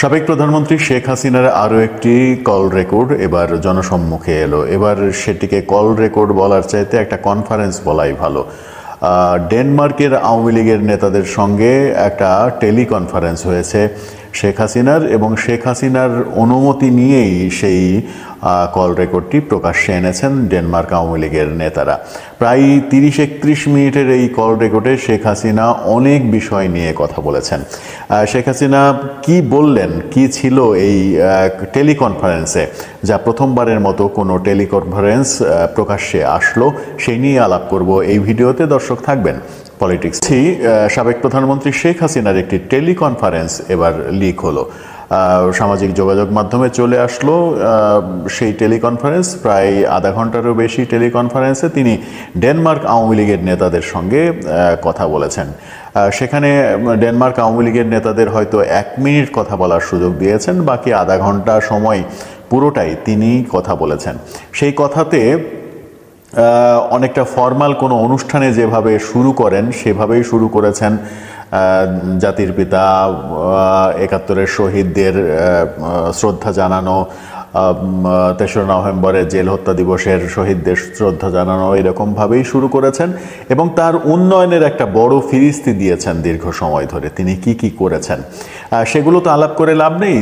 সাবেক প্রধানমন্ত্রী শেখ হাসিনার আরও একটি কল রেকর্ড এবার জনসম্মুখে এলো। এবার সেটিকে কল রেকর্ড বলার চাইতে একটা কনফারেন্স বলাই ভালো। ডেনমার্কের আওয়ামী লীগের নেতাদের সঙ্গে একটা টেলিকনফারেন্স হয়েছে শেখ হাসিনার, এবং শেখ হাসিনার অনুমতি নিয়েই সেই কল রেকর্ডটি প্রকাশ্যে এনেছেন ডেনমার্ক আওয়ামী লীগের নেতারা। প্রায় 30-31 মিনিটের এই কল রেকর্ডে শেখ হাসিনা অনেক বিষয় নিয়ে কথা বলেছেন। শেখ হাসিনা কি বললেন, কি ছিল এই টেলিকনফারেন্সে, যা প্রথমবারের মতো কোনো টেলিকনফারেন্স প্রকাশ্যে আসলো, সেই নিয়ে আলাপ করব এই ভিডিওতে। দর্শক থাকবেন। পলিটিক্স। সাবেক প্রধানমন্ত্রী শেখ হাসিনার একটি টেলিকনফারেন্স এবার লিক হলো, সামাজিক যোগাযোগ মাধ্যমে চলে আসলো। সেই টেলিকনফারেন্স প্রায় আধা ঘন্টারও বেশি টেলিকনফারেন্সে তিনি ডেনমার্ক আওয়ামী লীগের নেতাদের সঙ্গে কথা বলেছেন। সেখানে ডেনমার্ক আওয়ামী লীগের নেতাদের হয়তো 1 মিনিট কথা বলার সুযোগ দিয়েছেন, বাকি আধা ঘন্টা সময় পুরোটাই তিনি কথা বলেছেন। সেই কথাতে অনেকটা ফর্মাল কোনো অনুষ্ঠানে যেভাবে শুরু করেন সেভাবেই শুরু করেছেন। জাতির পিতা ৭১-এর শহীদদের শ্রদ্ধা জানানো, ৩রা নভেম্বরের জেল হত্যা দিবসের শহীদদের শ্রদ্ধা জানানো, এরকমভাবেই শুরু করেছেন এবং তার উন্নয়নের একটা বড় ফিরিস্তি দিয়েছেন দীর্ঘ সময় ধরে। তিনি কি কি করেছেন সেগুলো তো আলাপ করে লাভ নেই,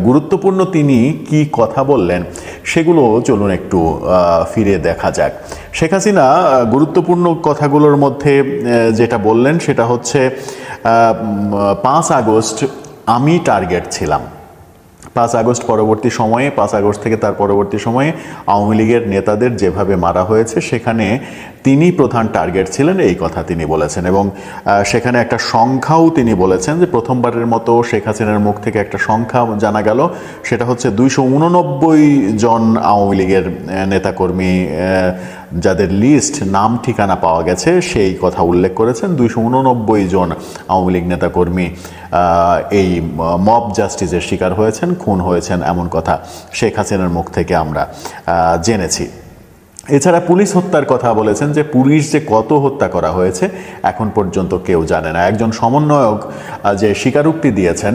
গুরুত্বপূর্ণ তিনি কি কথা বললেন সেগুলো চলুন একটু ফিরে দেখা যাক। শেখ হাসিনা গুরুত্বপূর্ণ কথাগুলোর মধ্যে যেটা বললেন সেটা হচ্ছে 5 আগস্ট আমি টার্গেট ছিলাম। 5 আগস্ট পরবর্তী সময়ে, 5 আগস্ট থেকে তার পরবর্তী সময়ে আওয়ামী লীগের নেতাদের যেভাবে মারা হয়েছে সেখানে তিনি প্রধান টার্গেট ছিলেন, এই কথা তিনি বলেছেন। এবং সেখানে একটা সংখ্যাও তিনি বলেছেন যে প্রথমবারের মতো শেখ হাসিনার মুখ থেকে একটা সংখ্যা জানা গেল, সেটা হচ্ছে 289 জন আওয়ামী লীগের নেতাকর্মী যাদের লিস্ট, নাম ঠিকানা পাওয়া গেছে, সেই কথা উল্লেখ করেছেন। 289 জন আওয়ামী লীগ নেতাকর্মী এই মব জাস্টিসের শিকার হয়েছেন, খুন হয়েছেন, এমন কথা শেখ হাসিনার মুখ থেকে আমরা জেনেছি। এছাড়া পুলিশ হত্যার কথা বলেছেন, যে পুলিশ যে কত হত্যা করা হয়েছে এখন পর্যন্ত কেউ জানে না। একজন সমন্বয়ক যে স্বীকারোক্তি দিয়েছেন,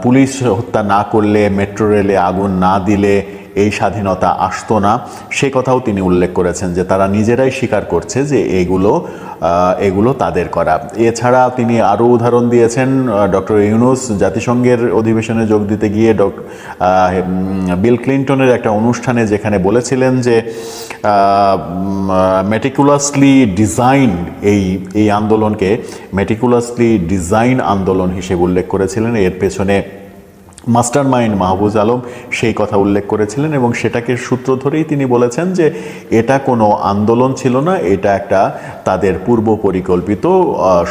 পুলিশ হত্যা না করলে, মেট্রো রেলে আগুন না দিলে এই স্বাধীনতা আসতো না, সে কথাও তিনি উল্লেখ করেছেন, যে তারা নিজেরাই স্বীকার করছে যে এগুলো তাদের করা। এছাড়া তিনি আরও উদাহরণ দিয়েছেন, ডক্টর ইউনূস জাতিসংঘের অধিবেশনে যোগ দিতে গিয়ে বিল ক্লিন্টনের একটা অনুষ্ঠানে যেখানে বলেছিলেন যে মেটিকুলাসলি ডিজাইন এই আন্দোলনকে মেটিকুলাসলি ডিজাইন আন্দোলন হিসেবে উল্লেখ করেছিলেন। এর পেছনে মাস্টার মাইন্ড মাহফুজ আলম সেই কথা উল্লেখ করেছিলেন, এবং সেটাকে সূত্র ধরেই তিনি বলেছেন যে এটা কোনো আন্দোলন ছিল না, এটা একটা তাদের পূর্ব পরিকল্পিত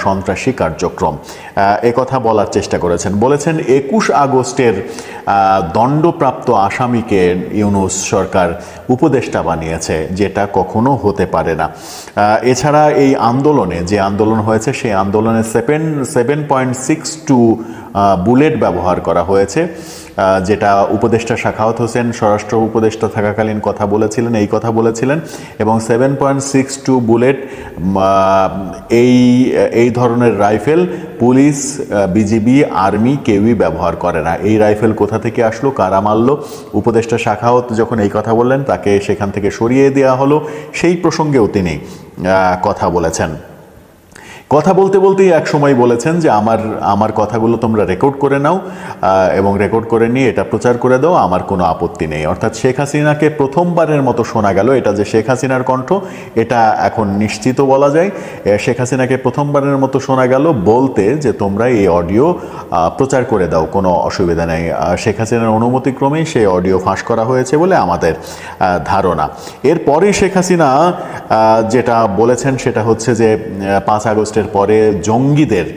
সন্ত্রাসী কার্যক্রম, কথা বলার চেষ্টা করেছেন। বলেছেন 21 আগস্টের দণ্ডপ্রাপ্ত আসামিকে ইউনূস সরকার উপদেষ্টা বানিয়েছে, যেটা কখনো হতে পারে না। এছাড়া এই আন্দোলনে, যে আন্দোলন হয়েছে সেই আন্দোলনে 7.62 বুলেট ব্যবহার করা হয়েছে, যেটা উপদেষ্টা সাখাওয়াত হোসেন স্বরাষ্ট্র উপদেষ্টা থাকাকালীন কথা বলেছিলেন, এই কথা বলেছিলেন। এবং 7.62 বুলেট এই ধরনের রাইফেল পুলিশ, বিজিবি, আর্মি কেউই ব্যবহার করে না। এই রাইফেল কোথা থেকে আসলো, কারা মারলো? উপদেষ্টা সাখাওয়াত যখন এই কথা বললেন তাকে সেখান থেকে সরিয়ে দেওয়া হলো, সেই প্রসঙ্গেও তিনি কথা বলেছেন। কথা বলতে বলতেই এক সময় বলেছেন যে আমার কথাগুলো তোমরা রেকর্ড করে নাও এবং রেকর্ড করে নিয়ে এটা প্রচার করে দাও, আমার কোনো আপত্তি নেই। অর্থাৎ শেখ হাসিনাকে প্রথমবারের মতো শোনা গেল, এটা যে শেখ হাসিনার কণ্ঠ এটা এখন নিশ্চিত বলা যায়। শেখ হাসিনাকে প্রথমবারের মতো শোনা গেল বলতে যে তোমরা এই অডিও প্রচার করে দাও, কোনো অসুবিধা নেই। শেখ হাসিনার অনুমতিক্রমেই সেই অডিও ফাঁস করা হয়েছে বলে আমাদের ধারণা। এরপরে শেখ হাসিনা যেটা বলেছেন সেটা হচ্ছে যে 5 আগস্টের পরে জঙ্গিদের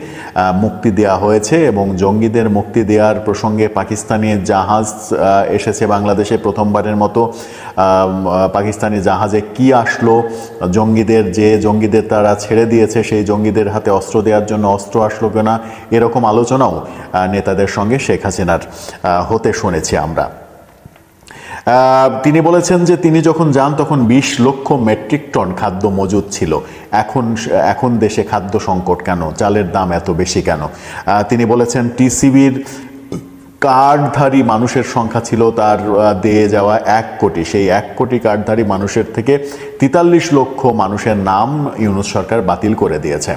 মুক্তি দেওয়া হয়েছে, এবং জঙ্গিদের মুক্তি দেওয়ার প্রসঙ্গে পাকিস্তানি জাহাজ এসেছে বাংলাদেশে প্রথমবারের মতো। পাকিস্তানি জাহাজে কি আসলো, জঙ্গিদের তারা ছেড়ে দিয়েছে, সেই জঙ্গিদের হাতে অস্ত্র দেওয়ার জন্য অস্ত্র আসলো কিনা, এরকম আলোচনাও নেতাদের সঙ্গে শেখ হাসিনার হতে শুনেছি আমরা। তিনি বলেছেন যে তিনি যখন যান তখন 20 লক্ষ মেট্রিক টন খাদ্য মজুদ ছিল। এখন দেশে খাদ্য সংকট কেন, চালের দাম এত বেশি কেন? তিনি বলেছেন টিসিবির কার্ডধারী মানুষের সংখ্যা ছিল তার দিয়ে যাওয়া 1 কোটি। সেই 1 কোটি কার্ডধারী মানুষের থেকে 43 লক্ষ মানুষের নাম ইউনূস সরকার বাতিল করে দিয়েছে।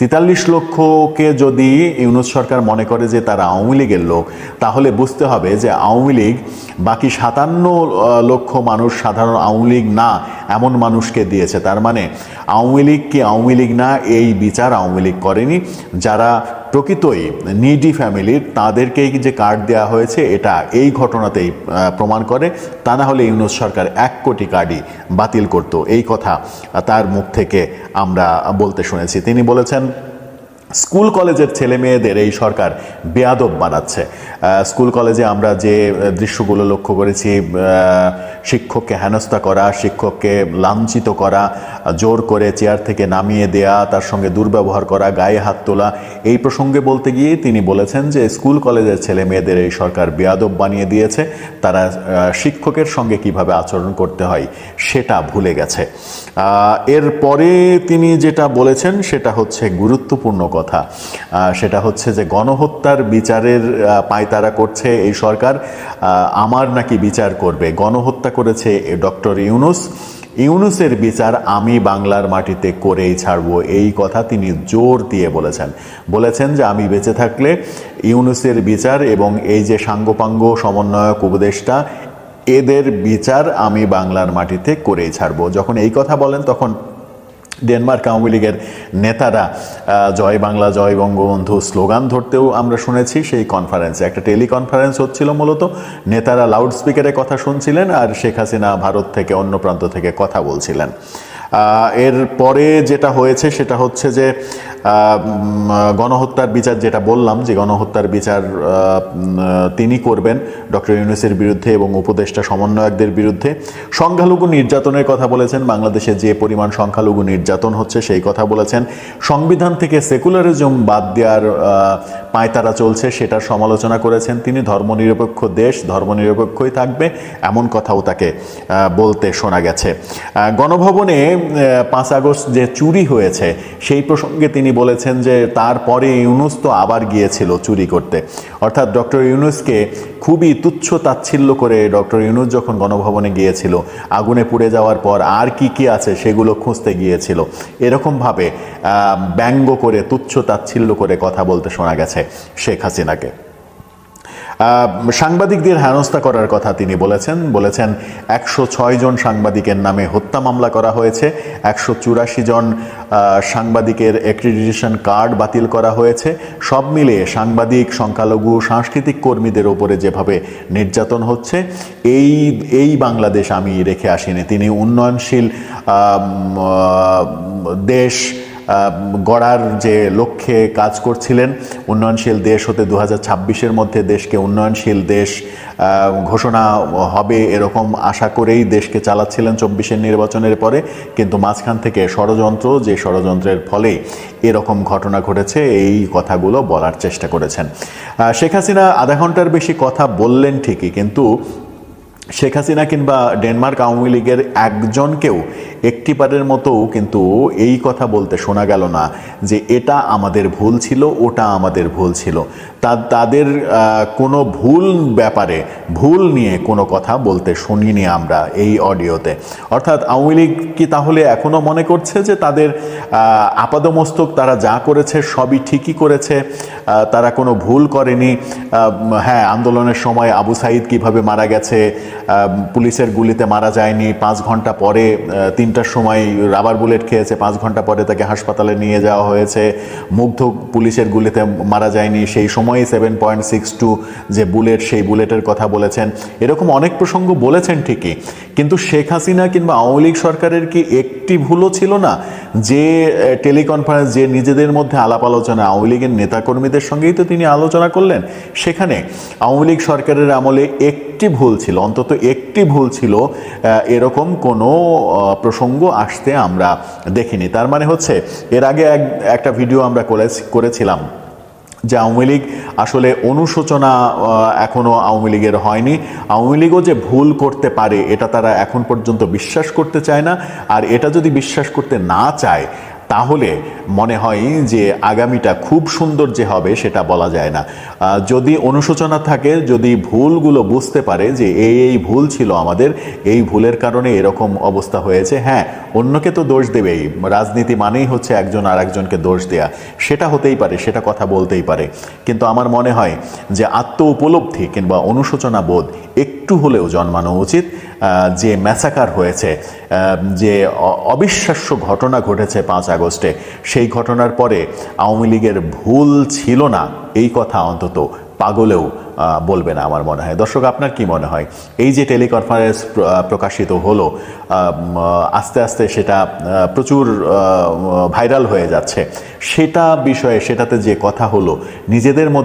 43 লক্ষকে যদি ইউনূস সরকার মনে করে যে তারা আওয়ামী লীগের লোক, তাহলে বুঝতে হবে যে আওয়ামী লীগ বাকি 57 লক্ষ মানুষ সাধারণ আওয়ামী লীগ না এমন মানুষকে দিয়েছে। তার মানে আওয়ামী লীগ কি আওয়ামী লীগ না এই বিচার আওয়ামী লীগ করেনি। যারা প্রকৃতই নিডি ফ্যামিলির তাদেরকেই যে কার্ড দেওয়া হয়েছে এটা এই ঘটনাতেই প্রমাণ করে। তা না হলে ইউনূস সরকার 1 কোটি কার্ডই বাতিল করত, এই কথা তার মুখ থেকে আমরা বলতে শুনেছি। তিনি বলেছেন স্কুল কলেজের ছেলে মেয়েদের এই সরকার বেয়াদব বানাচ্ছে। স্কুল কলেজে আমরা যে দৃশ্যগুলো লক্ষ্য করেছি, শিক্ষককে হেনস্থা করা, শিক্ষককে লাঞ্ছিত করা, জোর করে চেয়ার থেকে নামিয়ে দেয়া, তার সঙ্গে দুর্ব্যবহার করা, গায়ে হাত তোলা, এই প্রসঙ্গে বলতে গিয়ে তিনি বলেছেন যে স্কুল কলেজের ছেলে মেয়েদের এই সরকার বেয়াদব বানিয়ে দিয়েছে। তারা শিক্ষকের সঙ্গে কিভাবে আচরণ করতে হয় সেটা ভুলে গেছে। এরপরে তিনি যেটা বলেছেন সেটা হচ্ছে গুরুত্বপূর্ণ কথা, সেটা হচ্ছে যে গণহত্যার বিচারের পায়তারা করছে এই সরকার। আমার নাকি বিচার করবে, গণহত্যা করেছে ডক্টর ইউনূসের বিচার আমি বাংলার মাটিতে করেই ছাড়ব, এই কথা তিনি জোর দিয়ে বলেছেন যে আমি বেঁচে থাকলে ইউনূসের বিচার এবং এই যে সাঙ্গপাঙ্গ সমন্বয়ক উপদেষ্টা এদের বিচার আমি বাংলার মাটিতে করেই ছাড়ব। যখন এই কথা বলেন তখন ডেনমার্ক আওয়ামী লীগের নেতারা জয় বাংলা জয় বঙ্গবন্ধু স্লোগান ধরতেও আমরা শুনেছি। সেই কনফারেন্সে একটা টেলিকনফারেন্স হচ্ছিল, মূলত নেতারা লাউডস্পিকারে কথা শুনছিলেন আর শেখ হাসিনা ভারত থেকে অন্য প্রান্ত থেকে কথা বলছিলেন। এর পরে যেটা হয়েছে সেটা হচ্ছে যে গণহত্যার বিচার, যেটা বললাম যে গণহত্যার বিচার তিনি করবেন ডক্টর ইউনূসের বিরুদ্ধে এবং উপদেষ্টা সমন্বয়কদের বিরুদ্ধে। সংখ্যালঘু নির্যাতনের কথা বলেছেন, বাংলাদেশে যে পরিমাণ সংখ্যালঘু নির্যাতন হচ্ছে সেই কথা বলেছেন। সংবিধান থেকে সেকুলারিজম বাদ দেওয়ার পায়তারা চলছে সেটার সমালোচনা করেছেন তিনি। ধর্মনিরপেক্ষ দেশ, ধর্মনিরপেক্ষই থাকবে এমন কথাও তাকে বলতে শোনা গেছে। গণভবনে 5 আগস্ট যে চুরি হয়েছে সেই প্রসঙ্গে তিনি বলেছেন যে তারপরে ইউনূস তো আবার গিয়েছিল চুরি করতে। অর্থাৎ ডক্টর ইউনূসকে খুবই তুচ্ছ তাচ্ছিল্য করে ডক্টর ইউনূস যখন গণভবনে গিয়েছিল আগুনে পুড়ে যাওয়ার পর আর কি কি আছে সেগুলো খুঁজতে গিয়েছিল, এরকমভাবে ব্যঙ্গ করে তুচ্ছ তাচ্ছিল্য করে কথা বলতে শোনা গেছে শেখ হাসিনাকে। সাংবাদিকদের হেনস্থা করার কথা তিনি বলেছেন 106 জন সাংবাদিকের নামে হত্যা মামলা করা হয়েছে, 184 জন সাংবাদিকের অ্যাক্রিডিটেশন কার্ড বাতিল করা হয়েছে। সব মিলিয়ে সাংবাদিক, সংখ্যালঘু, সাংস্কৃতিক কর্মীদের ওপরে যেভাবে নির্যাতন হচ্ছে এই বাংলাদেশ আমি রেখে আসিনি। তিনি উন্নয়নশীল দেশ গড়ার যে লক্ষ্যে কাজ করছিলেন, উন্নয়নশীল দেশ হতে 2026-এর মধ্যে দেশকে উন্নয়নশীল দেশ ঘোষণা হবে এরকম আশা করেই দেশকে চালাচ্ছিলেন 24-এর নির্বাচনের পরে। কিন্তু মাঝখান থেকে ষড়যন্ত্র, যে ষড়যন্ত্রের ফলে এরকম ঘটনা ঘটেছে, এই কথাগুলো বলার চেষ্টা করেছেন। শেখ হাসিনা আধা ঘন্টার বেশি কথা বললেন ঠিকই, কিন্তু শেখ হাসিনা কিংবা ডেনমার্ক আওয়ামী লীগের একজনকেও একটিবারের মতোও কিন্তু এই কথা বলতে শোনা গেল না যে এটা আমাদের ভুল ছিল, ওটা আমাদের ভুল ছিল। তাদের কোনো ব্যাপারে ভুল নিয়ে কোনো কথা বলতে শুনিনি আমরা এই অডিওতে। অর্থাৎ আওয়ামী লীগ কি তাহলে এখনও মনে করছে যে তাদের আপাদমস্তক তারা যা করেছে সবই ঠিকই করেছে, তারা কোনো ভুল করেনি? হ্যাঁ, আন্দোলনের সময় আবু সাঈদ কিভাবে মারা গেছে, পুলিশের গুলিতে মারা যায়নি, 5 ঘন্টা পরে 3টার সময় রাবার বুলেট খেয়েছে, 5 ঘন্টা পরে তাকে হাসপাতালে নিয়ে যাওয়া হয়েছে। মুগ্ধ পুলিশের গুলিতে মারা যায়নি, সেই সময় 7.62 যে বুলেট, সেই বুলেটের কথা বলেছেন। এরকম অনেক প্রসঙ্গ বলেছেন ঠিকই, কিন্তু শেখ হাসিনা কিংবা আওয়ামী লীগ সরকারের কি একটি ভুলও ছিল না? যে টেলিকনফারেন্স, যে নিজেদের মধ্যে আলাপ আলোচনা, আওয়ামী লীগের নেতাকর্মীদের সঙ্গেই তো তিনি আলোচনা করলেন, সেখানে আওয়ামী লীগ সরকারের আমলে একটি ভুল ছিল, অন্তত একটি ভুল ছিল, এরকম কোনো প্রসঙ্গ আসতে আমরা দেখিনি। তার মানে হচ্ছে এর আগে একটা ভিডিও আমরা করেছিলাম যে আওয়ামী লীগ আসলে অনুশোচনা এখনও আওয়ামী লীগের হয়নি। আওয়ামী লীগও যে ভুল করতে পারে এটা তারা এখন পর্যন্ত বিশ্বাস করতে চায় না। আর এটা যদি বিশ্বাস করতে না চায় তাহলে মনে হয় যে আগামীটা খুব সুন্দর যে হবে সেটা বলা যায় না। যদি অনুশোচনা থাকে, যদি ভুলগুলো বুঝতে পারে যে এই ভুল ছিল আমাদের, এই ভুলের কারণে এরকম অবস্থা হয়েছে, হ্যাঁ অন্যকে তো দোষ দেবেই, রাজনীতি মানেই হচ্ছে একজন আর একজনকে দোষ দেয়া, সেটা হতেই পারে, সেটা কথা বলতেই পারে, কিন্তু আমার মনে হয় যে আত্ম উপলব্ধি কিংবা অনুশোচনা বোধ একটু হলেও জন্মানো উচিত। যে ম্যাসাকার হয়েছে, যে অবিশ্বাস্য ঘটনা ঘটেছে 5 আগস্টে, সেই ঘটনার পরে আওয়ামী লীগের ভুল ছিল না এই কথা অন্তত পাগলেও বলবে না আমার মনে হয়। দর্শক, আপনার কি মনে হয় এই যে টেলিকনফারেন্স প্রকাশিত হলো, আস্তে আস্তে সেটা প্রচুর ভাইরাল হয়ে যাচ্ছে, সেটা বিষয়ে, সেটাতে যে কথা হলো, নিজেদের মধ্যে